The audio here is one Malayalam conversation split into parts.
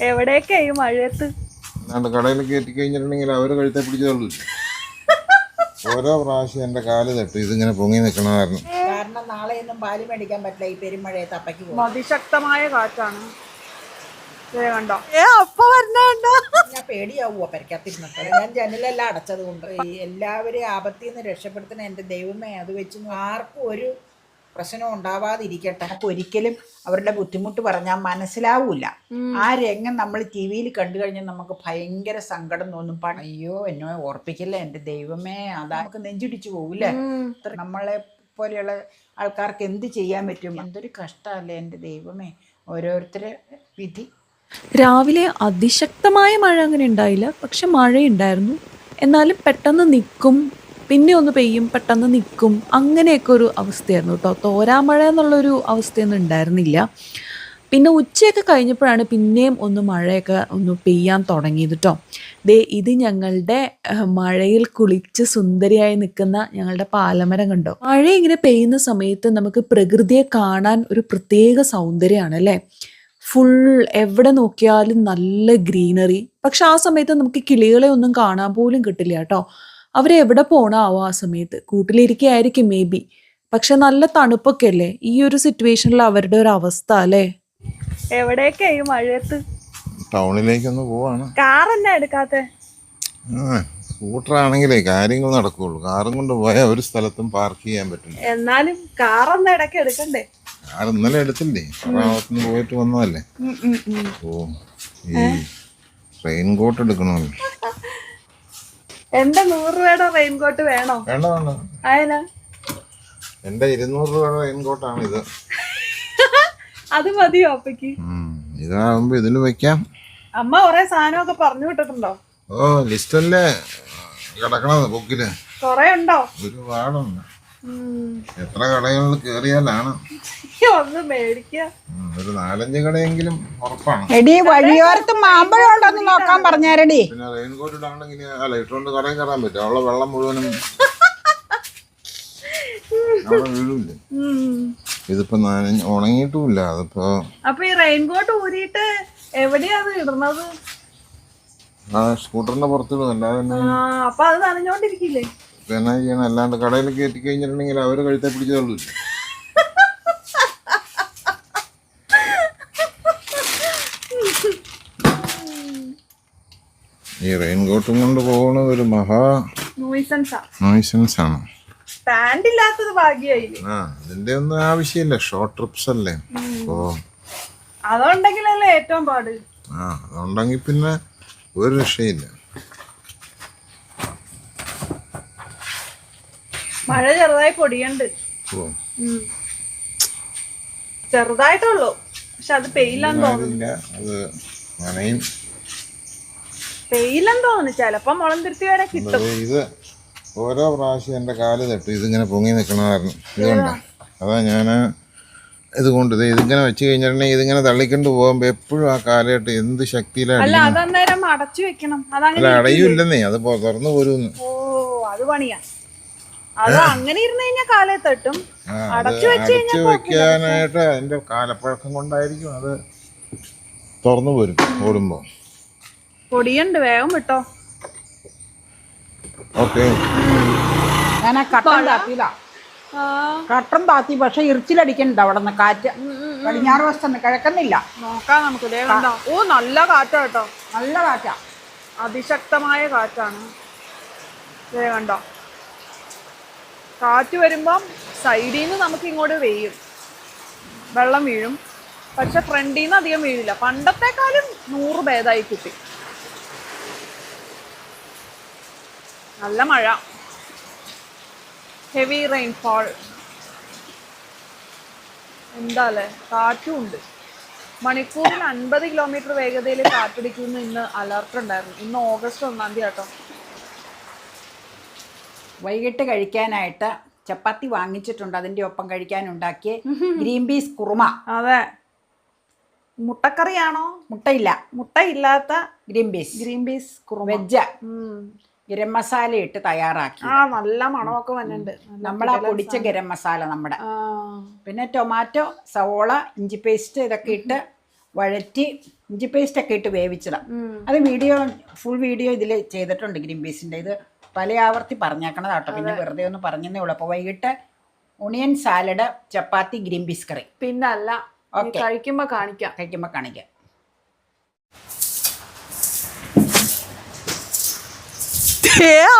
എവിടേക്കാ ഈ മഴയത്ത്? കടയിലൊക്കെ എത്തിക്കഴിഞ്ഞിട്ടുണ്ടെങ്കിൽ അവര് കഴുത്തെ പിടിച്ചോളൂ. ഓരോ പ്രാവശ്യം എന്റെ കാല് തട്ടു ഇതിങ്ങനെ പൊങ്ങി നിൽക്കണ കാരണം നാളെയൊന്നും പാല് മേടിക്കാൻ പറ്റില്ല ഈ പെരുമഴയത്ത്. അപ്പയ്ക്ക് പോകും. അതിശക്തമായ കാറ്റാണ്. കണ്ടോ ഞാൻ പേടിയാവുമോ പെരക്കകത്തിരുന്നിട്ട്? ഞാൻ ജനലെല്ലാം അടച്ചത് കൊണ്ട് എല്ലാവരെയും ആപത്തിൽ നിന്ന് രക്ഷപ്പെടുത്തുന്ന എൻ്റെ ദൈവമേ, അത് വെച്ച് ആർക്കും ഒരു പ്രശ്നം ഉണ്ടാവാതിരിക്കട്ടെ. നമുക്ക് ഒരിക്കലും അവരുടെ ബുദ്ധിമുട്ട് പറഞ്ഞാൽ മനസ്സിലാവൂല. ആ രംഗം നമ്മൾ ടി വിയിൽ കണ്ടു കഴിഞ്ഞാൽ നമുക്ക് ഭയങ്കര സങ്കടം തോന്നും. അയ്യോ എന്നെ ഓർപ്പിക്കില്ല എൻ്റെ ദൈവമേ, അതാ നമുക്ക് നെഞ്ചിടിച്ചു പോകൂലേ. നമ്മളെ പോലെയുള്ള ആൾക്കാർക്ക് എന്ത് ചെയ്യാൻ പറ്റും? എന്തൊരു കഷ്ടമല്ലേ എൻ്റെ ദൈവമേ, ഓരോരുത്തരെ വിധി. രാവിലെ അതിശക്തമായ മഴ അങ്ങനെ ഉണ്ടായില്ല, പക്ഷെ മഴയുണ്ടായിരുന്നു. എന്നാലും പെട്ടെന്ന് നിൽക്കും, പിന്നെ ഒന്ന് പെയ്യും, പെട്ടെന്ന് നിൽക്കും, അങ്ങനെയൊക്കെ ഒരു അവസ്ഥയായിരുന്നു കേട്ടോ. തോരാമഴ എന്നുള്ളൊരു അവസ്ഥയൊന്നും ഉണ്ടായിരുന്നില്ല. പിന്നെ ഉച്ചയൊക്കെ കഴിഞ്ഞപ്പോഴാണ് പിന്നെയും ഒന്ന് മഴയൊക്കെ ഒന്ന് പെയ്യാൻ തുടങ്ങിയത് കേട്ടോ. ഇത് ഞങ്ങളുടെ മഴയിൽ കുളിച്ച് സുന്ദരിയായി നിൽക്കുന്ന ഞങ്ങളുടെ പാലമരം കണ്ടോ. മഴ ഇങ്ങനെ പെയ്യുന്ന സമയത്ത് നമുക്ക് പ്രകൃതിയെ കാണാൻ ഒരു പ്രത്യേക സൗന്ദര്യമാണ് അല്ലേ. ഫുൾ എവിടെ നോക്കിയാലും നല്ല ഗ്രീനറി. പക്ഷെ ആ സമയത്ത് നമുക്ക് കിളികളെ ഒന്നും കാണാൻ പോലും കിട്ടില്ല കേട്ടോ. അവരെവിടെ പോണാവോ ആ സമയത്ത്? കൂട്ടിലിരിക്കുകയായിരിക്കും മേ ബി. പക്ഷെ നല്ല തണുപ്പൊക്കെ അല്ലേ ഈ ഒരു സിറ്റുവേഷനിൽ അവരുടെ ഒരു അവസ്ഥ അല്ലേ. എവിടേക്കാ ഈ മഴയത്ത്? ടൗണിലേക്കൊന്ന് പോവാണ്. കാർ എന്നാ എടുക്കാത്തെ? സ്കൂട്ടറാണെങ്കിലേ കാര്യങ്ങൾ നടക്കുള്ളൂ. കാറും കൊണ്ട് പോയാൽ ഒരു സ്ഥലത്തും പാർക്ക് ചെയ്യാൻ പറ്റില്ല. എന്നാലും കാറൊന്നും ഇടയ്ക്ക് എടുക്കണ്ടേ? കാർ ഇന്നലെ എടുത്തില്ലേ, എറണാകുളത്തുനിന്ന് പോയിട്ട് വന്നതല്ലേ. ഓ, ഈ റെയിൻകോട്ട് എടുക്കണമല്ലോ. എന്റെ 100 രൂപയുടെ റെയിൻകോട്ട് വേണോ? വേണ്ട വേണ്ട, അതിനാ എന്റെ 200 രൂപയുടെ റെയിൻകോട്ടാണ് ഇത്. അത് മതിയോ അപ്പക്ക്? ഇതാകുമ്പോ ഇതില് വെക്കാം. അമ്മ കൊറേ സാധനമൊക്കെ പറഞ്ഞു വിട്ടിട്ടുണ്ടോ? ഓ, ലിസ്റ്റല്ലേ കിടക്കണത് ബുക്കില്. കൊറേ ഉണ്ടോ? ഒരുപാടുണ്ട്. എത്ര കടകളിൽ കേറിയാലാണ് ഒന്ന് മേടിക്ക. ഒരു 4-5 കടയെങ്കിലും ഉറപ്പാണ്. എടി വഴിയോരത്ത് മാമ്പഴം ഉണ്ടോന്ന് നോക്കാൻ പറഞ്ഞാരടി. പിന്നെ റെയിൻകോട്ട് ഇടാണെങ്കിൽ അല്ല ഇട്ടുകൊണ്ട് കടയിൽ കയറാൻ പറ്റും. അവളെ വെള്ളം മുഴുവനും അവിടെ വീഴില്ലേ. ഇതിപ്പോ ഉണങ്ങിയിട്ടുമില്ല. അതിപ്പോ അപ്പൊ ഈ റെയിൻകോട്ട് ഊരിയിട്ട് എവിടെയാ അത് ഇടുന്നത്? സ്കൂട്ടറിന്റെ പുറത്തിടും. അല്ലാതെ അപ്പൊ അത് നനഞ്ഞോണ്ടിരിക്കില്ലേ? എന്നാ ചെയ്യണം? അല്ലാണ്ട് കടയിലൊക്കെ എത്തിക്കഴിഞ്ഞിട്ടുണ്ടെങ്കിൽ അവര് കഴുത്തെ പിടിച്ചോളൂ. ഈ റെയിൻകോട്ടും കൊണ്ട് പോകുന്നത് ഒരു മഹാ നോയ്സൻസ് ആണ്. പാന്റ് ഇല്ലാത്തത് ഭാഗ്യമായില്ലേ? അതിന്റെ ഒന്നും ആവശ്യമില്ല. ഷോർട്ട് ട്രിപ്സ് അല്ലേ. ഓ, അതുണ്ടെങ്കിലല്ലേ ഏറ്റവും പാട്. അതുണ്ടെങ്കിൽ പിന്നെ ഒരു രക്ഷയില്ല. മഴ ചെറുതായി പൊടിയുണ്ട്. ചെറുതായിട്ടുള്ളൂ, പക്ഷെ അത് പെയ്യില്ലെന്ന് തോന്നുന്നു. അത് നനയും. പെയ്യില്ലെന്ന് തോന്നുന്നു. ചിലപ്പോ മുളം തിരുത്തി വരെ കിട്ടും. ഇത് ഓരോ പ്രാവശ്യം എന്റെ കാല് തട്ടു ഇതിങ്ങനെ പൊങ്ങി നിൽക്കണമായിരുന്നു. ഇതുകൊണ്ടാ. അതാ ഞാന് ഇതുകൊണ്ട് ഇതിങ്ങനെ വെച്ച് കഴിഞ്ഞിട്ടുണ്ടെങ്കിൽ ഇതിങ്ങനെ തള്ളിക്കൊണ്ട് പോകുമ്പോ എപ്പോഴും ആ കാലയിട്ട് എന്ത് ശക്തിയിലാണ്. അതന്നേരം അടച്ചു വെക്കണം. അല്ല, അടയൂല്ലെന്നേ, അത് തുറന്നു പോരുന്ന്. ഓ, അത് പണിയാ. അത് അങ്ങനെ ഇരുന്ന് കഴിഞ്ഞാൽ കാലേ തട്ടും. അടച്ചു വെക്കാനായിട്ട് അതിന്റെ കാലപ്പഴക്കം കൊണ്ടായിരിക്കും അത് തുറന്നു പോരും ഓടുമ്പോ. പൊടിയുണ്ട്, വേഗം വിട്ടോ. ഓക്കെ, ഞാൻ ആ കട്ടൻ താത്തിയില്ല. കട്ടൻ താത്തി, പക്ഷെ ഇറിച്ചിലടിക്കണ്ട അവിടെ നിന്ന് കാറ്റ്. പടിഞ്ഞാറ് വശത്ത് കിഴക്കുന്നില്ല. നോക്കാം നമുക്ക്. ഓ, നല്ല കാറ്റാ കേട്ടോ. നല്ല കാറ്റാ, അതിശക്തമായ കാറ്റാണ്. കണ്ടോ, കാറ്റ് വരുമ്പം സൈഡിൽ നിന്ന് നമുക്ക് ഇങ്ങോട്ട് വീഴും, വെള്ളം വീഴും. പക്ഷെ ഫ്രണ്ടിൽ നിന്ന് അധികം വീഴില്ല. പണ്ടത്തെക്കാളും 100 ഭേദമായി കിട്ടി. നല്ല മഴ, ഹെവി റെയിൻഫോൾ. എന്താല്ലേ, കാറ്റും ഉണ്ട്. മണിക്കൂറിൽ 50 കിലോമീറ്റർ വേഗതയിൽ കാറ്റടിക്കുമെന്ന് ഇന്ന് അലർട്ട് ഉണ്ടായിരുന്നു. ഇന്ന് ഓഗസ്റ്റ് 1-ാം തീയതി കേട്ടോ. വൈകിട്ട് കഴിക്കാനായിട്ട് ചപ്പാത്തി വാങ്ങിച്ചിട്ടുണ്ട്. അതിൻ്റെ ഒപ്പം കഴിക്കാനുണ്ടാക്കിയ ഗ്രീൻ പീസ് കുറുമ. അതെ, മുട്ടക്കറിയാണോ? മുട്ടയില്ലാത്ത green peas kurma. Veg garam masala ഇട്ട് തയ്യാറാക്കി. നല്ല മണമൊക്കെ വന്നിട്ടുണ്ട്. നമ്മളാ പൊടിച്ച ഗരം മസാല നമ്മുടെ. പിന്നെ ടൊമാറ്റോ, സവോള, ഇഞ്ചി പേസ്റ്റ് ഇതൊക്കെ ഇട്ട് വഴറ്റി ഇഞ്ചി പേസ്റ്റ് ഒക്കെ ഇട്ട് വേവിച്ചതാണ്. അത് ഫുൾ വീഡിയോ ഇതിൽ ചെയ്തിട്ടുണ്ട് ഗ്രീൻ പീസിൻ്റെ. ഇത് പല ആവർത്തി പറഞ്ഞേക്കണത് കേട്ടോ, പിന്നെ വെറുതെ ഒന്ന് പറഞ്ഞതേ ഉള്ളൂ. അപ്പോൾ വൈകിട്ട് ഒണിയൻ സാലഡ്, ചപ്പാത്തി, ഗ്രീൻ പീസ് കറി. പിന്നല്ല, ഓക്കെ, കഴിക്കുമ്പോ കാണിക്കാം.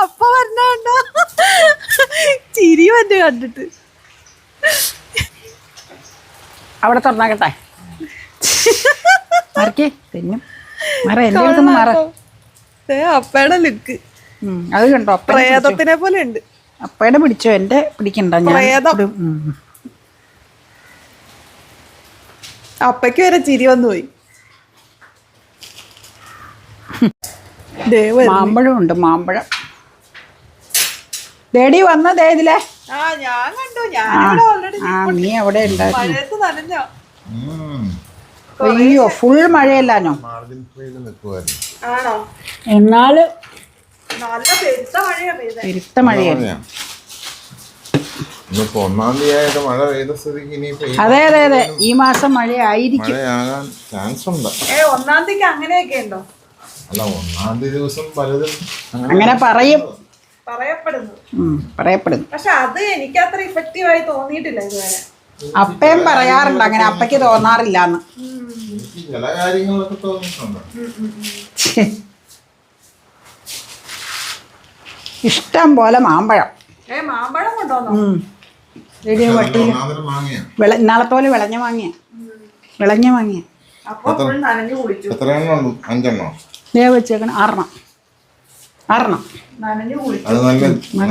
അപ്പ പറഞ്ഞ ചിരി വന്ന് കണ്ടിട്ട് അവിടെ തുറന്നാക്കട്ടെ. മറക്കേ തിന്നും മറ എന്റെ മറ. അപ്പയുടെ ലുക്ക് അത് കണ്ടോ, പ്രേതത്തിനെ പോലെ ഉണ്ട്. അപ്പയുടെ പിടിച്ചോ, എന്റെ പിടിക്കണ്ട. അപ്പയ്ക്ക് വരെ ചിരി വന്നു പോയി. മാമ്പഴം ഉണ്ട്, മാമ്പഴം. ഡേഡി വന്നതേ ഇതിലെ. ഞാൻ കണ്ടു. നീ അവിടെ ഉണ്ടായിരുന്നു. മഴയത്ത് നനഞ്ഞോ? അയ്യോ, ഫുൾ മഴയല്ലാനോ. മാർജിൻ ഫ്രീയിൽ നിൽക്കുമായിരുന്നു. ആണോ? എന്നാല് നല്ല പെരുത്ത മഴയാ പെയ്തേ. പെരുത്ത മഴയാണ്. ഇന്നിപ്പോ 1-ാം തീയതിയായിട്ട് മഴ പെയ്ത സ്ഥിതിക്ക് ഇനിയിപ്പോ അതെ ഈ മാസം മഴയായിരിക്കും. മഴയാകാൻ ചാൻസ് ഉണ്ട്. 1-ാം തീയതിക്ക് അങ്ങനെയൊക്കെ ഉണ്ടോ? അല്ല, 1-ാം തീയതി ദിവസം പലതും അങ്ങനെ പറയും, പറയപ്പെടുന്നു. പക്ഷെ അത് എനിക്ക് അത്ര ഇഫക്റ്റീവ് ആയി തോന്നിയിട്ടില്ല ഇതുവരെ. അപ്പയും പറയാറുണ്ട് അങ്ങനെ, അപ്പയ്ക്ക് തോന്നാറില്ലാന്ന്. ചില കാര്യങ്ങളൊക്കെ തോന്നിയിട്ടുണ്ട്. ഇഷ്ടം പോലെ മാമ്പഴം. മാമ്പഴം കൊണ്ടോന്നോ? ഇന്നാളെ പോലെ വിളഞ്ഞ വാങ്ങിയ. അപ്പൊ ഫുൾ നനഞ്ഞു കുടിച്ചു. എത്ര എണ്ണം ഉണ്ട്? 5 എണ്ണോ? വെച്ചേക്കണം 6 നനഞ്ഞു കുളിച്ചു. അത്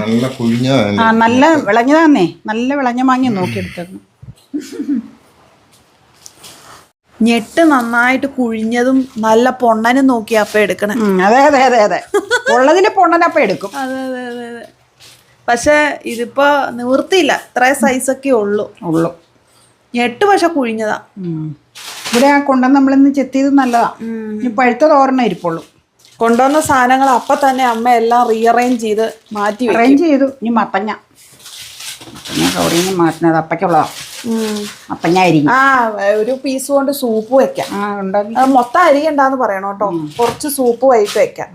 നല്ല കുഴിഞ്ഞതാണ്. നല്ല വിളഞ്ഞതാന്നേ, നല്ല വിളഞ്ഞ മാങ്ങിയ നോക്കിയെടുത്തേക്കണം. ഞെട്ട് നന്നായിട്ട് കുഴിഞ്ഞതും നല്ല പൊണ്ണനും നോക്കി അപ്പ എടുക്കണേ. അതെ ഉള്ളതിന് പൊണ്ണനപ്പ എടുക്കും. അതെ. പക്ഷെ ഇതിപ്പോ നിവൃത്തിയില്ല, ഇത്ര സൈസൊക്കെ ഉള്ളു. ഞെട്ട് പക്ഷെ കുഴിഞ്ഞതാ. ഇവിടെ കൊണ്ടുവന്ന് നമ്മളിന്ന് ചെത്തിയത് നല്ലതാ. ഇനി പഴുത്ത തോരണ ഇരിപ്പുള്ളൂ. കൊണ്ടുവന്ന സാധനങ്ങൾ അപ്പൊ തന്നെ അമ്മ എല്ലാം റീഅറേഞ്ച് ചെയ്ത് മാറ്റി ചെയ്തു. ഇനി മത്തങ്ങ കവറിന്ന് മാറ്റുന്നത് അപ്പയ്ക്കുള്ളതാ. മത്തങ്ങ അരിഞ്ഞു ഒരു പീസ് കൊണ്ട് സൂപ്പ് വെക്കാം. മൊത്തം അരിയണ്ടാന്ന് പറയണോ കേട്ടോ, കുറച്ച് സൂപ്പ് വൈകിട്ട് വെക്കാം.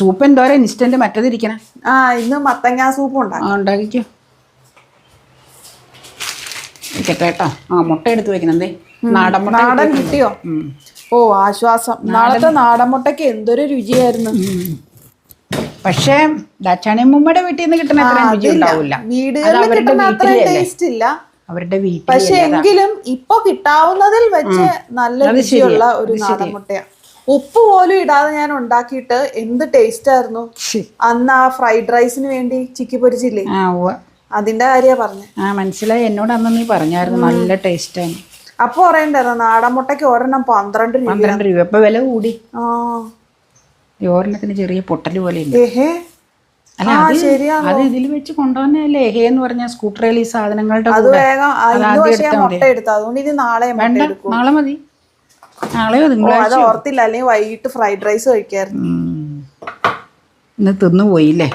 സൂപ്പ് എന്തോരം ഇൻസ്റ്റന്റ് മറ്റതിരിക്കണേ. ഇന്ന് മത്തങ്ങ സൂപ്പ് ഉണ്ടാക്കിക്കോ. കേട്ടോ, മുട്ട എടുത്ത് വെക്കണേ. നാടൻ കിട്ടിയോ? ഓ, ആശ്വാസം. നാളത്തെ നാടൻ മുട്ടയ്ക്ക് എന്തൊരു രുചിയായിരുന്നു. പക്ഷേ ദാക്ഷാണിയമ്മൂമ്മയുടെ വീട്ടിൽ നിന്ന് കിട്ടുന്ന അത്ര രുചി ഉണ്ടാവില്ല. വീടുകളിൽ കിട്ടുന്ന അത്ര ടേസ്റ്റ് ഇല്ല അവരുടെ വീട്ടിൽ. പക്ഷെ എങ്കിലും ഇപ്പൊ കിട്ടാവുന്നതിൽ വെച്ച് നല്ല രുചിയുള്ള ഒരു നാടൻ മുട്ടയാണ്. ഉപ്പ് പോലും ഇടാതെ ഞാൻ ഉണ്ടാക്കിയിട്ട് എന്ത് ടേസ്റ്റ് ആയിരുന്നു. അന്ന് ആ ഫ്രൈഡ് റൈസിന് വേണ്ടി ചിക്കി പൊരിച്ചില്ലേ, അതിന്റെ കാര്യ പറഞ്ഞേ. മനസ്സിലായി, എന്നോട് അന്ന് നീ പറഞ്ഞായിരുന്നു നല്ല ടേസ്റ്റാണ്. അപ്പൊ പറയണ്ടായിരുന്നു നാടൻ മുട്ടയ്ക്ക് ഒരെണ്ണം 12 രൂപ. ഇപ്പൊ വില കൂടി. ഒരെണ്ണത്തിന് ചെറിയ പൊട്ടല് പോലെ ഉണ്ട്. അല്ല അത് ഇതിൽ വെച്ച് കൊണ്ടുവന്നല്ലേ എഹേ എന്ന് പറഞ്ഞ സ്കൂട്ടറിൽ ഈ സാധനങ്ങളുടെ നാളെ മതി. നാളെയോ തിങ്കളാഴ്ച ഓർത്തില്ല, അല്ലെങ്കിൽ വൈകിട്ട് ഫ്രൈഡ് റൈസ് കഴിക്കായിരുന്നു. ഇന്ന് തിന്നുപോയില്ലേ.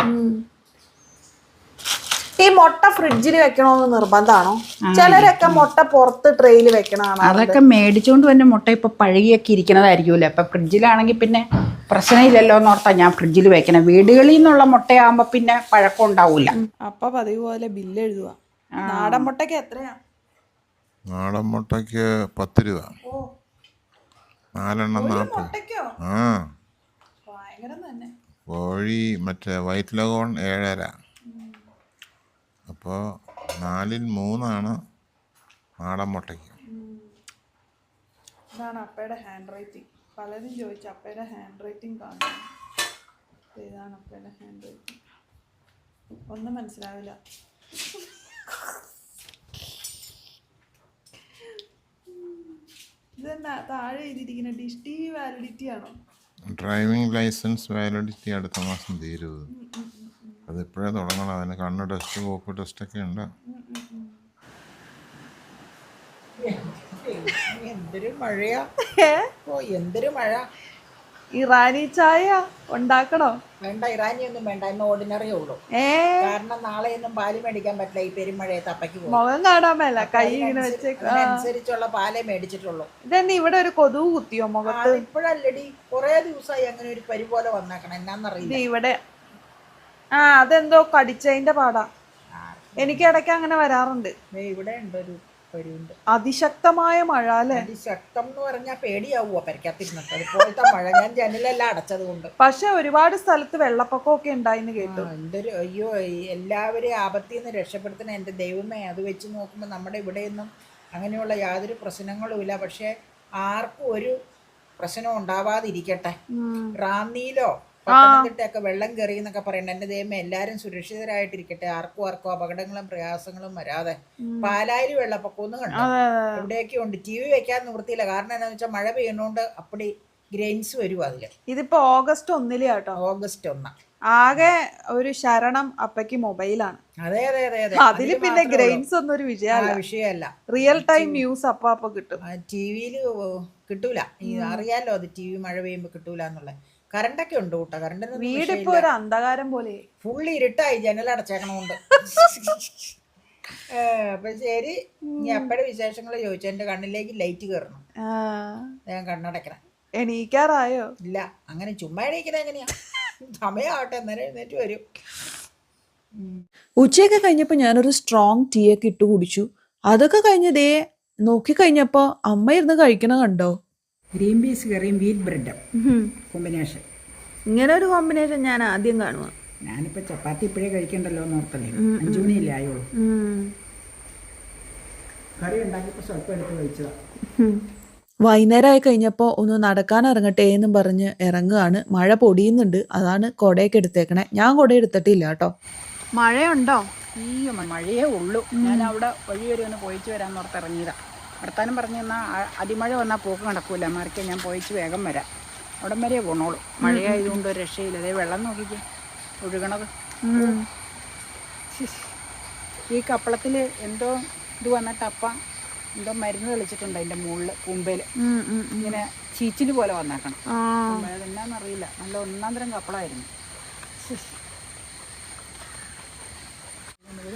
ഈ മുട്ട ഫ്രിഡ്ജിൽ വെക്കണമെന്ന് നിർബന്ധമാണോ? ചിലരൊക്കെ മുട്ട പുറത്ത് ട്രെയിൽ വെക്കണതാണ്. അതൊക്കെ മേടിച്ചോണ്ട് തന്നെ മുട്ട ഇപ്പൊ പഴകിയൊക്കെ ഇരിക്കണതായിരിക്കുമല്ലോ. അപ്പൊ ഫ്രിഡ്ജിലാണെങ്കിൽ പിന്നെ പ്രശ്നമില്ലല്ലോ എന്നോർത്താ ഞാൻ ഫ്രിഡ്ജിൽ വെക്കണം. വീടുകളിൽ നിന്നുള്ള മുട്ടയാകുമ്പോ പിന്നെ പഴക്കം ഉണ്ടാവൂല. അപ്പൊ പതിവ് പോലെ ബില്ല് എഴുതുക. നാടൻ മുട്ടയ്ക്ക് എത്രയാ? നാടൻ മുട്ടയ്ക്ക് 10 രൂപ. 4 എണ്ണം 40. കോഴി മറ്റേ വൈറ്റ് ലഗോൺ 7.5. അപ്പോൾ 4ൽ 3 നാടൻ മുട്ടയ്ക്ക്. ഇതാണ് അപ്പയുടെ ഹാൻഡ് റൈറ്റിംഗ്. പലരും ചോദിച്ചു അപ്പയുടെ ഹാൻഡ് റൈറ്റിംഗ് കാണാം. ഇതാണ് അപ്പയുടെ ഹാൻഡ് റൈറ്റിംഗ്. ഒന്നും മനസ്സിലാവില്ല. ഇതെന്നാ താഴെ എഴുതിയിരിക്കുന്ന ഡിഷ് TV വാലിഡിറ്റി ആണോ? ഡ്രൈവിംഗ് ലൈസൻസ് വാലിഡിറ്റി അടുത്ത മാസം തീരുന്നത്. അതിപ്പോഴേ തുടങ്ങണം. അതിന് കണ്ണ് ടെസ്റ്റ്, കോപ്പ് ടെസ്റ്റൊക്കെ ഉണ്ട്. എന്തൊരു മഴയാ, എന്തൊരു മഴ. ഇറാനി ചായ ഉണ്ടാക്കണോ? വേണ്ട, ഇറാനിയൊന്നും വേണ്ട, ഇന്ന് ഓർഡിനറിയേ ഉള്ളൂ. കാരണം നാളെ ഒന്നും പാല് മേടിക്കാൻ പറ്റില്ല, ഈ പെരുമഴയത്ത് അപ്പയ്ക്ക് പോകും. മുഖം കാണാൻ മേല, കൈ ഇങ്ങനെ വെച്ചേക്ക. അതിനനുസരിച്ചുള്ള പാലേ മേടിച്ചിട്ടുള്ളൂ. ഇതെന്നെ ഇവിടെ ഒരു കൊതുക് കുത്തിയോ മുഖത്ത്? ഇപ്പോഴല്ലടി, കുറേ ദിവസമായി അങ്ങനെ ഒരു പരി പോലെ വന്നേക്കണം, എന്നാന്നറിയില്ല. ഇവിടെ അതെന്തോ കടിച്ചതിന്റെ പാടാ. എനിക്ക് ഇടയ്ക്ക് അങ്ങനെ വരാറുണ്ട്. ഇവിടെ ഉണ്ട് ഒരു പരുണ്ട്. അതിശക്തമായ മഴ അല്ലേ? അതിശക്തം എന്ന് പറഞ്ഞാൽ പേടിയാവുക പെരക്കാത്തിരുന്നിട്ട്. അതുപോലത്തെ മഴ. ഞാൻ ജനലെല്ലാം അടച്ചത് കൊണ്ട്. പക്ഷെ ഒരുപാട് സ്ഥലത്ത് വെള്ളപ്പൊക്കമൊക്കെ ഉണ്ടായിന്ന് കേട്ടു. എന്തൊരു അയ്യോ, എല്ലാവരെയും ആപത്തിൽ നിന്ന് രക്ഷപ്പെടുത്തുന്ന എൻ്റെ ദൈവമേ. അത് വെച്ച് നോക്കുമ്പോൾ നമ്മുടെ ഇവിടെയൊന്നും അങ്ങനെയുള്ള യാതൊരു പ്രശ്നങ്ങളും ഇല്ല. പക്ഷെ ആർക്കും ഒരു പ്രശ്നം ഉണ്ടാവാതിരിക്കട്ടെ. റാന്നിയിലോ പത്തനംതിട്ടയൊക്കെ വെള്ളം കയറി എന്നൊക്കെ പറയണ്ട. എൻ്റെ ദൈവമേ, എല്ലാവരും സുരക്ഷിതരായിട്ടിരിക്കട്ടെ. ആർക്കും അപകടങ്ങളും പ്രയാസങ്ങളും വരാതെ. പാലായിൽ വെള്ളപ്പൊക്കമൊന്നും കണ്ടോ? എവിടെയൊക്കെ ഉണ്ട്. TV വെക്കാൻ നിവൃത്തിയില്ല. കാരണം എന്താണെന്ന് വെച്ചാൽ മഴ പെയ്യുന്നോണ്ട് അപ്പടി ഗ്രെയിൻസ് വരും അതില്. ഇതിപ്പോ ഓഗസ്റ്റ് 1 കേട്ടോ. ഓഗസ്റ്റ് 1. ആകെ ഒരു ശരണം അപ്പയ്ക്ക് മൊബൈലാണ്. അതെ അതെ അതെ അതെ. അതില് പിന്നെ ഗ്രെയിൻസ് ഒന്നും ഒരു വിഷയമല്ല. റിയൽ ടൈം ന്യൂസ് അപ്പൊ കിട്ടും. TV-ല് കിട്ടൂല. അറിയാലോ, അത് TV മഴ പെയ്യുമ്പോ കിട്ടൂല എന്നുള്ള. കറണ്ടൊക്കെ ഉണ്ട് കൂട്ടാ. കറണ്ട് വീടിപ്പോ ഒരു അന്ധകാരം പോലെ ഫുള്ളി ഇരുട്ടായി, ജനലടച്ചേക്കണോണ്ട്. അപ്പൊ ശരി, ഇനി അപ്പഴേ വിശേഷങ്ങൾ ചോദിച്ചു. എന്റെ കണ്ണിലേക്ക് ലൈറ്റ് കയറണം, ഞാൻ കണ്ണടക്കണം. എണീക്കാറായോ? ഇല്ല, അങ്ങനെ ചുമ്മാ എണീക്കുന്നത് എങ്ങനെയാ? സമയമാവട്ടെ, എന്നാലും എഴുന്നേറ്റ് വരും. ഉച്ചയൊക്കെ കഴിഞ്ഞപ്പോൾ ഞാനൊരു സ്ട്രോങ് ടീ ഒക്കെ ഇട്ട് കുടിച്ചു. അതൊക്കെ കഴിഞ്ഞതേ നോക്കിക്കഴിഞ്ഞപ്പോൾ അമ്മ ഇരുന്ന് കഴിക്കണ കണ്ടോ? ഗ്രീൻ പീസ് കറിയും വീറ്റ് ബ്രെഡും കോമ്പിനേഷൻ. ഇങ്ങനെ ഒരു കോമ്പിനേഷൻ ഞാൻ ആദ്യം കാണുക. ഞാനിപ്പോ ചപ്പാത്തി ഇപ്പോഴേ കഴിക്കണ്ടല്ലോ എന്ന് ഓർത്തല്ലേ, 5 മണിയല്ലേ ആയുള്ളൂ. കറി ഉണ്ടാക്കിയപ്പോൾ സ്വല്പം എടുത്ത് കഴിച്ചതാ. വൈകുന്നേരമായി കഴിഞ്ഞപ്പോൾ ഒന്ന് നടക്കാൻ ഇറങ്ങട്ടെ എന്നും പറഞ്ഞ് ഇറങ്ങുകയാണ്. മഴ പൊടിയുന്നുണ്ട്, അതാണ് കുടയൊക്കെ എടുത്തേക്കണേ. ഞാൻ കുട എടുത്തിട്ടില്ല കേട്ടോ. മഴയുണ്ടോ? ഈ മഴയേ ഉള്ളൂ. ഞാൻ അവിടെ വഴി വരെ ഒന്ന് പോയിച്ച് വരാൻ ഓർത്ത് ഇറങ്ങിയതാ. വർത്താനം പറഞ്ഞു തന്നാൽ അതിമഴ വന്നാൽ പോക്ക് നടക്കൂല. മറിക്ക് ഞാൻ പോയിച്ച് വേഗം വരാം. അവിടം വരെ പോണോളൂ. മഴയായതുകൊണ്ട് ഒരു രക്ഷയില്ല. അതേ വെള്ളം നോക്കിക്കേ ഒഴുകണത്. ഈ കപ്പളത്തിൽ എന്തോ ഇത് വന്നിട്ട് അപ്പ എന്തോ മരുന്ന് തെളിച്ചിട്ടുണ്ട് അതിൻ്റെ മുകളിൽ കുമ്പയിൽ. ഇങ്ങനെ ചീച്ചില് പോലെ വന്നേക്കണം. അതെന്നാന്നറിയില്ല. നല്ല ഒന്നാം തരം കപ്പളമായിരുന്നു.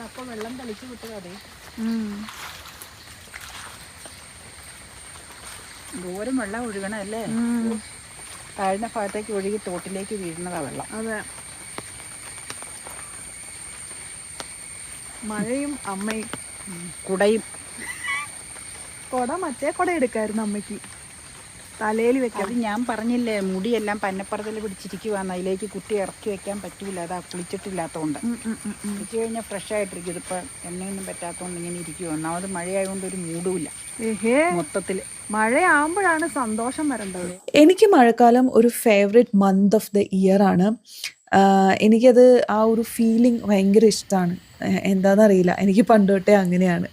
അപ്പം വെള്ളം തെളിച്ച് വിട്ടത്. അതേ ദൂരം വെള്ളം ഒഴുകണല്ലേ. താഴ്ന്ന ഭാഗത്തേക്ക് ഒഴുകി തോട്ടിലേക്ക് വീഴുന്നതാ വെള്ളം. അതെ, മഴയും അമ്മയും കുടയും. മറ്റേ കുട എടുക്കായിരുന്നു അമ്മയ്ക്ക്, തലയിൽ വെക്കാൻ. അത് ഞാൻ പറഞ്ഞില്ലേ, മുടിയെല്ലാം പന്നപ്പുറത്തിൽ പിടിച്ചിരിക്കുവാന്ന്. അതിലേക്ക് കുത്തി ഇറക്കി വെക്കാൻ പറ്റൂല. അതാ കുളിച്ചിട്ടില്ലാത്തതുകൊണ്ട്. കുളിച്ച് കഴിഞ്ഞാൽ ഫ്രഷ് ആയിട്ടിരിക്കും. ഇതിപ്പോൾ എണ്ണയൊന്നും പറ്റാത്തതുകൊണ്ട് ഇങ്ങനെ ഇരിക്കും. ഒന്നാമത് മഴയായതുകൊണ്ട് ഒരു മൂടുമില്ല മൊത്തത്തിൽ. മഴയാകുമ്പോഴാണ് സന്തോഷം വരേണ്ടത്. എനിക്ക് മഴക്കാലം ഒരു favourite month of the year ആണ്. എനിക്കത് ആ ഒരു ഫീലിംഗ് ഭയങ്കര ഇഷ്ടമാണ്. എന്താണെന്നറിയില്ല, എനിക്ക് പണ്ട് തൊട്ടേ അങ്ങനെയാണ്.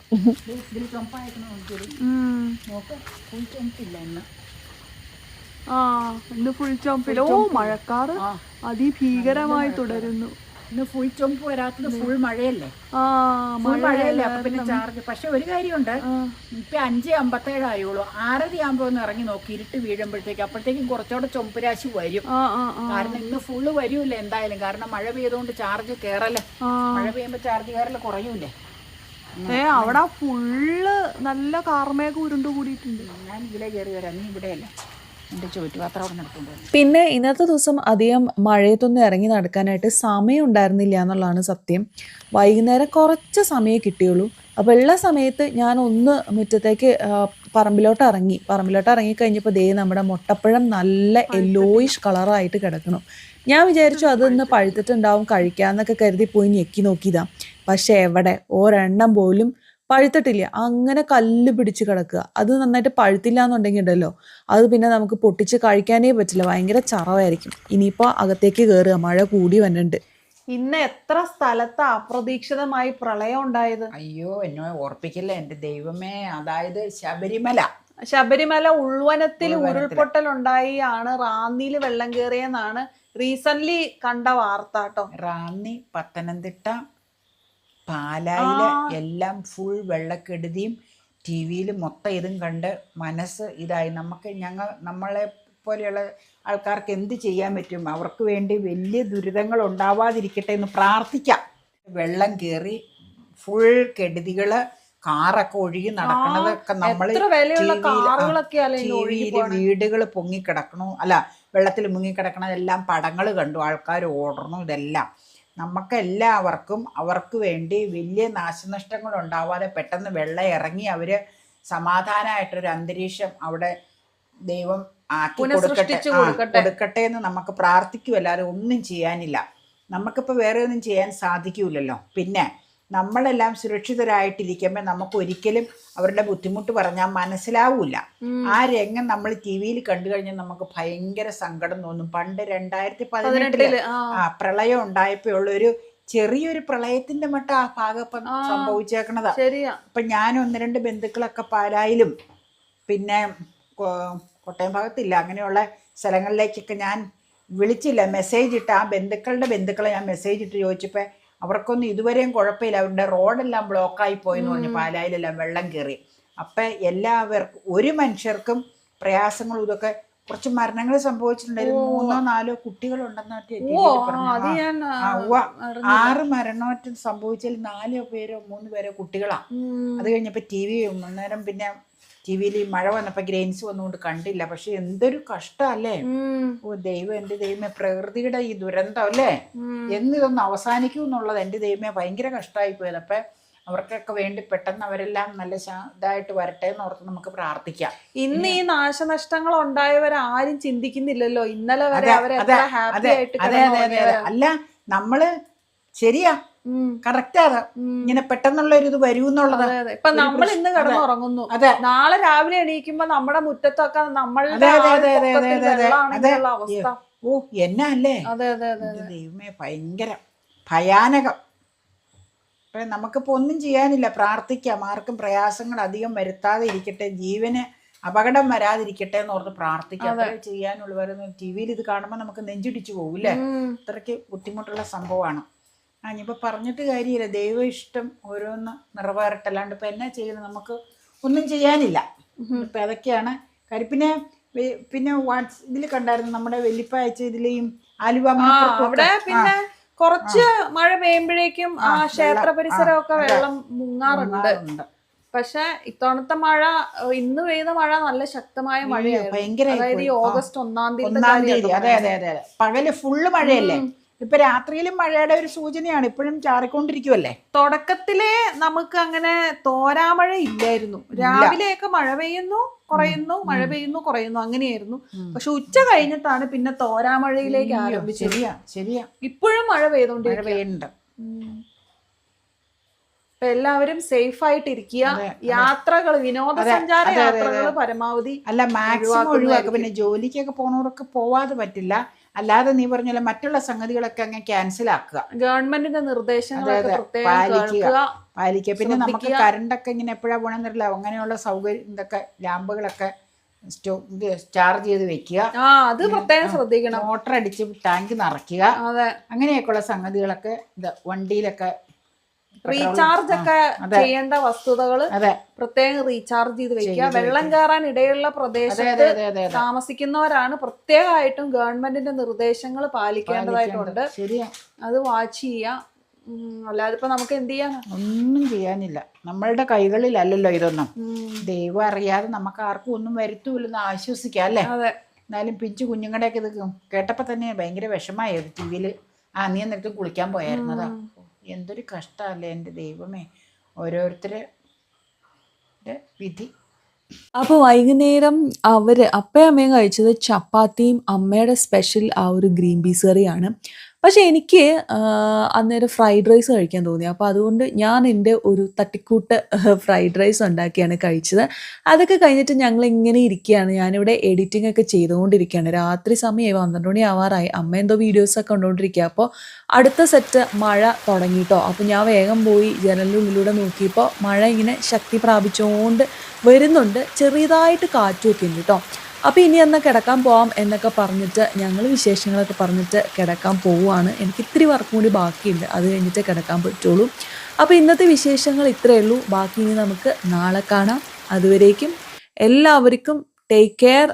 ഇന്ന് ഫുൾ ചോമ്പിൽ. ഓ, മഴക്കാറ് അതിഭീകരമായി തുടരുന്നു. ഇന്ന് ഫുൾ ചുമപ്പ് വരാത്തത് ഫുൾ മഴയല്ലേ. മഴയല്ലേ. അപ്പൊ പിന്നെ ചാർജ്. പക്ഷെ ഒരു കാര്യമുണ്ട്, ഇപ്പൊ 5:57 ആയുള്ളൂ. 6:30 ആകുമ്പോ ഒന്ന് ഇറങ്ങി നോക്കി, ഇരുട്ട് വീഴുമ്പോഴത്തേക്ക്. അപ്പോഴത്തേക്കും കുറച്ചുകൂടെ ചുമപ്പുരാശി വരും. കാരണം ഇന്ന് ഫുള്ള് വരൂല്ലേ എന്തായാലും. കാരണം മഴ പെയ്തുകൊണ്ട് ചാർജ് കയറല്ലേ. മഴ പെയ്യുമ്പോ ചാർജ് കയറല് കുറയൂലേ. അവിടെ ഫുള്ള് നല്ല കാർമേഘ ഉരുണ്ടു കൂടിയിട്ടുണ്ട്. ഞാൻ ഇതിലേ കയറി വരാം, നീ ഇവിടെയല്ലേ. പിന്നെ ഇന്നത്തെ ദിവസം അധികം മഴയത്തൊന്നും ഇറങ്ങി നടക്കാനായിട്ട് സമയം ഉണ്ടായിരുന്നില്ല എന്നുള്ളതാണ് സത്യം. വൈകുന്നേരം കുറച്ച് സമയം കിട്ടിയുള്ളൂ. അപ്പോൾ ഉള്ള സമയത്ത് ഞാൻ ഒന്ന് മുറ്റത്തേക്ക് പറമ്പിലോട്ട് ഇറങ്ങിക്കഴിഞ്ഞപ്പോൾ ദേ നമ്മുടെ മുട്ടപ്പഴം നല്ല യെല്ലോയിഷ് കളറായിട്ട് കിടക്കണം. ഞാൻ വിചാരിച്ചു അതൊന്ന് പഴുത്തിട്ടുണ്ടാവും കഴിക്കാമെന്നൊക്കെ കരുതി പോയി ഞെക്കി നോക്കിയതാ. പക്ഷെ എവിടെ, ഒരെണ്ണം പോലും പഴുത്തിട്ടില്ല. അങ്ങനെ കല്ല് പിടിച്ച് കിടക്കുക. അത് നന്നായിട്ട് പഴുത്തില്ല എന്നുണ്ടെങ്കിൽ ഉണ്ടല്ലോ, അത് പിന്നെ നമുക്ക് പൊട്ടിച്ച് കഴിക്കാനേ പറ്റില്ല. ഭയങ്കര ചറവായിരിക്കും. ഇനിയിപ്പോൾ അകത്തേക്ക് കയറുക, മഴ കൂടി വന്നിട്ടുണ്ട്. ഇന്ന് എത്ര സ്ഥലത്ത് അപ്രതീക്ഷിതമായി പ്രളയം ഉണ്ടായത്. അയ്യോ, എന്നെ ഓർപ്പിക്കില്ല എൻ്റെ ദൈവമേ. അതായത് ശബരിമല ഉൾവനത്തിൽ ഉരുൾപൊട്ടൽ ഉണ്ടായി ആണ് റാന്നിയിൽ വെള്ളം കയറിയെന്നാണ് റീസെന്റ് കണ്ട വാർത്ത കേട്ടോ. റാന്നി, പത്തനംതിട്ട, പാലായില് എല്ലാം ഫുൾ വെള്ളക്കെടുതിയും. TV-യിൽ മൊത്തം ഇതും കണ്ട് മനസ്സ് ഇതായി. നമ്മളെ പോലെയുള്ള ആൾക്കാർക്ക് എന്ത് ചെയ്യാൻ പറ്റും? അവർക്ക് വേണ്ടി വലിയ ദുരിതങ്ങൾ ഉണ്ടാവാതിരിക്കട്ടെ എന്ന് പ്രാർത്ഥിക്കാം. വെള്ളം കയറി ഫുൾ കെടുതികൾ, കാറൊക്കെ ഒഴുകി നടക്കണതൊക്കെ നമ്മൾ എത്ര വിലയുള്ള കാറുകളൊക്കെ വീടുകൾ പൊങ്ങിക്കിടക്കണു, അല്ല വെള്ളത്തിൽ മുങ്ങിക്കിടക്കണതെല്ലാം പടങ്ങൾ കണ്ടു, ആൾക്കാർ ഓടണു. ഇതെല്ലാം നമുക്കെല്ലാവർക്കും അവർക്ക് വേണ്ടി വലിയ നാശനഷ്ടങ്ങൾ ഉണ്ടാവാതെ പെട്ടെന്ന് വെള്ളം ഇറങ്ങി അവർ സമാധാനമായിട്ടൊരു അന്തരീക്ഷം അവിടെ ദൈവം ആക്കി കൊടുക്കട്ടെ എന്ന് നമുക്ക് പ്രാർത്ഥിക്കുമല്ലാതെ ഒന്നും ചെയ്യാനില്ല. നമുക്കിപ്പോൾ വേറെ ഒന്നും ചെയ്യാൻ സാധിക്കൂലല്ലോ. പിന്നെ നമ്മളെല്ലാം സുരക്ഷിതരായിട്ടിരിക്കുമ്പോൾ നമുക്ക് ഒരിക്കലും അവരുടെ ബുദ്ധിമുട്ട് പറഞ്ഞാൽ മനസ്സിലാവൂല. ആ രംഗം നമ്മൾ ടി വിയിൽ കണ്ടു കഴിഞ്ഞാൽ നമുക്ക് ഭയങ്കര സങ്കടം തോന്നും. പണ്ട് 2018 പ്രളയം ഉണ്ടായപ്പോൾ ഉള്ളൊരു ചെറിയൊരു പ്രളയത്തിന്റെ മട്ട ആ ഭാഗം ഇപ്പം സംഭവിച്ചേക്കണതാ. ഇപ്പൊ ഞാൻ 1-2 ബന്ധുക്കളൊക്കെ പാലായിലും പിന്നെ കോട്ടയം ഭാഗത്തില്ല അങ്ങനെയുള്ള സ്ഥലങ്ങളിലേക്കൊക്കെ ഞാൻ വിളിച്ചില്ല, മെസ്സേജ് ഇട്ട് ആ ബന്ധുക്കളെ ഞാൻ മെസ്സേജ് ഇട്ട് ചോദിച്ചപ്പോൾ അവർക്കൊന്നും ഇതുവരെയും കുഴപ്പമില്ല, അവരുടെ റോഡെല്ലാം ബ്ലോക്കായി പോയെന്ന് പറഞ്ഞു, പാലായിലെല്ലാം വെള്ളം കയറി. അപ്പം എല്ലാവർക്കും ഒരു മനുഷ്യർക്കും പ്രയാസങ്ങളും ഇതൊക്കെ കുറച്ച് മരണങ്ങൾ സംഭവിച്ചിട്ടുണ്ടായിരുന്നു. 3-4 കുട്ടികളുണ്ടെന്ന് 6 മരണമറ്റം സംഭവിച്ചാൽ 4 പേരോ 3 പേരോ കുട്ടികളാണ്. അത് കഴിഞ്ഞപ്പോൾ ടി വി അന്നേരം പിന്നെ ടി വിയിൽ മഴ വന്നപ്പോൾ ഗ്രെയിൻസ് വന്നുകൊണ്ട് കണ്ടില്ല. പക്ഷെ എന്തൊരു കഷ്ടമല്ലേ. ഓ ദൈവം, എൻ്റെ ദൈവമേ, പ്രകൃതിയുടെ ഈ ദുരന്തം അല്ലേ, എന്നിതൊന്ന് അവസാനിക്കും എന്നുള്ളത് എൻ്റെ ദൈവമേ ഭയങ്കര കഷ്ടമായി പോയത്. അപ്പം അവർക്കൊക്കെ വേണ്ടി പെട്ടെന്ന് അവരെല്ലാം നല്ല ഇതായിട്ട് വരട്ടെ എന്ന് ഓർത്ത് നമുക്ക് പ്രാർത്ഥിക്കാം. ഇന്ന് ഈ നാശനഷ്ടങ്ങൾ ഉണ്ടായവരാരും ചിന്തിക്കുന്നില്ലല്ലോ. ഇന്നലെ വരെ അല്ല നമ്മള് ശരിയാ, കറക്റ്റാ. ഇങ്ങനെ പെട്ടെന്നുള്ള ഒരു ഇത് വരൂന്നുള്ളത്. ഇപ്പൊ നമ്മൾ ഇന്ന് കിടന്നുറങ്ങുന്നു, നാളെ രാവിലെ എണീക്കുമ്പോ നമ്മുടെ മുറ്റത്തൊക്കെ നമ്മളുടെ അവസ്ഥ. ഓ എന്നാ അല്ലേ ദൈവമേ, ഭയങ്കര ഭയാനകം. അപ്പം നമുക്കിപ്പോൾ ഒന്നും ചെയ്യാനില്ല, പ്രാർത്ഥിക്കാം. ആർക്കും പ്രയാസങ്ങൾ അധികം വരുത്താതെ ഇരിക്കട്ടെ, ജീവന് അപകടം വരാതിരിക്കട്ടെ എന്ന് ഓർത്ത് പ്രാർത്ഥിക്കാം. അത്രേ ചെയ്യാനുള്ളൂ. വരുന്നത് ടി വിയിൽ ഇത് കാണുമ്പോൾ നമുക്ക് നെഞ്ചിടിച്ചു പോകൂല്ലേ, അത്രയ്ക്ക് ബുദ്ധിമുട്ടുള്ള സംഭവമാണ്. ഇനിയിപ്പോൾ പറഞ്ഞിട്ട് കാര്യമില്ല, ദൈവ ഇഷ്ടം ഓരോന്ന് നിറവേറട്ടെ. അല്ലാണ്ട് ഇപ്പം എന്നാ ചെയ്യുന്നത്, നമുക്ക് ഒന്നും ചെയ്യാനില്ല. ഇപ്പം അതൊക്കെയാണ് കാര്യം. പിന്നെ ഇതിൽ കണ്ടായിരുന്നു നമ്മുടെ വെല്ലിപ്പ അയച്ച ഇതിലെയും ആലുവ അവിടെ പിന്നെ കുറച്ച് മഴ പെയ്യുമ്പോഴേക്കും ആ ക്ഷേത്ര പരിസരമൊക്കെ വെള്ളം മുങ്ങാറുണ്ട്. പക്ഷെ ഇത്തവണത്തെ മഴ, ഇന്ന് പെയ്യുന്ന മഴ നല്ല ശക്തമായ മഴയായിരുന്നു. അതായത് ഈ ഓഗസ്റ്റ് 1-ാം തീയതി. അതെ പകല് ഫുള്ള് മഴയല്ലേ. ഇപ്പൊ രാത്രിയിലും മഴയുടെ ഒരു സൂചനയാണ്, ഇപ്പോഴും ചാറിക്കൊണ്ടിരിക്കുവല്ലേ. തുടക്കത്തിലേ നമുക്ക് അങ്ങനെ തോരാമഴ ഇല്ലായിരുന്നു. രാവിലെയൊക്കെ മഴ പെയ്യുന്നു കുറയുന്നു, മഴ പെയ്യുന്നു കുറയുന്നു, അങ്ങനെയായിരുന്നു. പക്ഷെ ഉച്ച കഴിഞ്ഞിട്ടാണ് പിന്നെ തോരാമഴയിലേക്ക് ആരംഭിച്ചത്. ശരിയാ. ഇപ്പോഴും മഴ പെയ്തോണ്ടിരിക്കുന്നുണ്ട്. അപ്പൊ എല്ലാവരും സേഫ് ആയിട്ടിരിക്കുക. യാത്രകൾ, വിനോദസഞ്ചാര യാത്രകൾ പരമാവധി മാക്സിമം ഒഴിവാക്കുക. പിന്നെ ജോലിക്കൊക്കെ പോണവർക്ക് പോവാതെ പറ്റില്ല, അല്ലാതെ നീ പറഞ്ഞ മറ്റുള്ള സംഗതികളൊക്കെ അങ്ങ് ക്യാൻസൽ ആക്കുക. ഗവൺമെന്റിന്റെ നിർദ്ദേശങ്ങളൊക്കെ പാലിക്കുക. പിന്നെ നമുക്ക് കറണ്ടൊക്കെ ഇങ്ങനെ എപ്പോഴാ പോണെന്നറിയില്ല, അങ്ങനെയുള്ള സൗകര്യം ഇതൊക്കെ ലാമ്പുകളൊക്കെ ചാർജ് ചെയ്ത് വെക്കുക. അത് പ്രത്യേകം ശ്രദ്ധിക്കണം. മോട്ടർ അടിച്ച് ടാങ്ക് നിറയ്ക്കുക. അങ്ങനെയൊക്കെയുള്ള സംഗതികളൊക്കെ വണ്ടിയിലൊക്കെ റീചാർജ് ഒക്കെ ചെയ്യേണ്ട വസ്തുതകള് പ്രത്യേകം റീചാർജ് ചെയ്ത് വെക്കുക. വെള്ളം കയറാൻ ഇടയുള്ള പ്രദേശത്ത് താമസിക്കുന്നവരാണ് പ്രത്യേകമായിട്ടും ഗവൺമെന്റിന്റെ നിർദ്ദേശങ്ങൾ പാലിക്കേണ്ടതായിട്ടുണ്ട്. അത് വാച്ച് ചെയ്യുക. അല്ലാതെ ഇപ്പൊ നമുക്ക് എന്ത് ചെയ്യാനാ? ഒന്നും ചെയ്യാനില്ല, നമ്മളുടെ കൈകളിലല്ലല്ലോ ഇതൊന്നും. ദൈവം അറിയാതെ നമുക്ക് ആർക്കും ഒന്നും വരുത്തൂല്ലെന്ന് ആശ്വസിക്കാം അല്ലേ. എന്നാലും പിഞ്ചു കുഞ്ഞുങ്ങളുടെയൊക്കെ ഇത് കേട്ടപ്പോ തന്നെ ഭയങ്കര വിഷമായത്. ടി വിയില് നീ എന്നിടത്തും കുളിക്കാൻ പോയായിരുന്നതാ. എന്തൊരു കഷ്ടമല്ലേ എൻ്റെ ദൈവമേ, ഓരോരുത്തരുടെ വിധി. അപ്പോൾ വൈകുന്നേരം അപ്പയും അമ്മയും കഴിച്ചത് ചപ്പാത്തിയും അമ്മയുടെ സ്പെഷ്യൽ ആ ഒരു ഗ്രീൻ പീസ് കറിയാണ്. പക്ഷെ എനിക്ക് അന്നേരം ഫ്രൈഡ് റൈസ് കഴിക്കാൻ തോന്നി. അപ്പോൾ അതുകൊണ്ട് ഞാൻ എൻ്റെ ഒരു തട്ടിക്കൂട്ട് ഫ്രൈഡ് റൈസ് ഉണ്ടാക്കിയാണ് കഴിച്ചത്. അതൊക്കെ കഴിഞ്ഞിട്ട് ഞങ്ങൾ ഇങ്ങനെ ഇരിക്കുകയാണ്. ഞാനിവിടെ എഡിറ്റിംഗ് ഒക്കെ ചെയ്തുകൊണ്ടിരിക്കുകയാണ്. രാത്രി സമയമായി, 12 മണി ആവാറായി. അമ്മ എന്തോ വീഡിയോസൊക്കെ കണ്ടുകൊണ്ടിരിക്കുക. അപ്പോൾ അടുത്ത സെറ്റ് മഴ തുടങ്ങിയിട്ടോ. അപ്പോൾ ഞാൻ വേഗം പോയി ജനലിനുള്ളിലൂടെ നോക്കിയപ്പോൾ മഴ ഇങ്ങനെ ശക്തി പ്രാപിച്ചുകൊണ്ട് വരുന്നുണ്ട്. ചെറിയതായിട്ട് കാറ്റുമൊക്കെ ഉണ്ട് കേട്ടോ. അപ്പോൾ ഇനി എന്നാൽ കിടക്കാൻ പോവാം എന്നൊക്കെ പറഞ്ഞിട്ട് ഞങ്ങൾ വിശേഷങ്ങളൊക്കെ പറഞ്ഞിട്ട് കിടക്കാൻ പോവുകയാണ്. എനിക്ക് ഇത്തിരി വർക്കും കൂടി ബാക്കിയുണ്ട്, അത് കഴിഞ്ഞിട്ട് കിടക്കാൻ പറ്റുള്ളൂ. അപ്പോൾ ഇന്നത്തെ വിശേഷങ്ങൾ ഇത്രയേ ഉള്ളൂ. ബാക്കി ഇനി നമുക്ക് നാളെ കാണാം. അതുവരേക്കും എല്ലാവർക്കും ടേക്ക് കെയർ,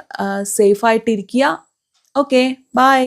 സേഫ് ആയിട്ടിരിക്കുക. Okay, by.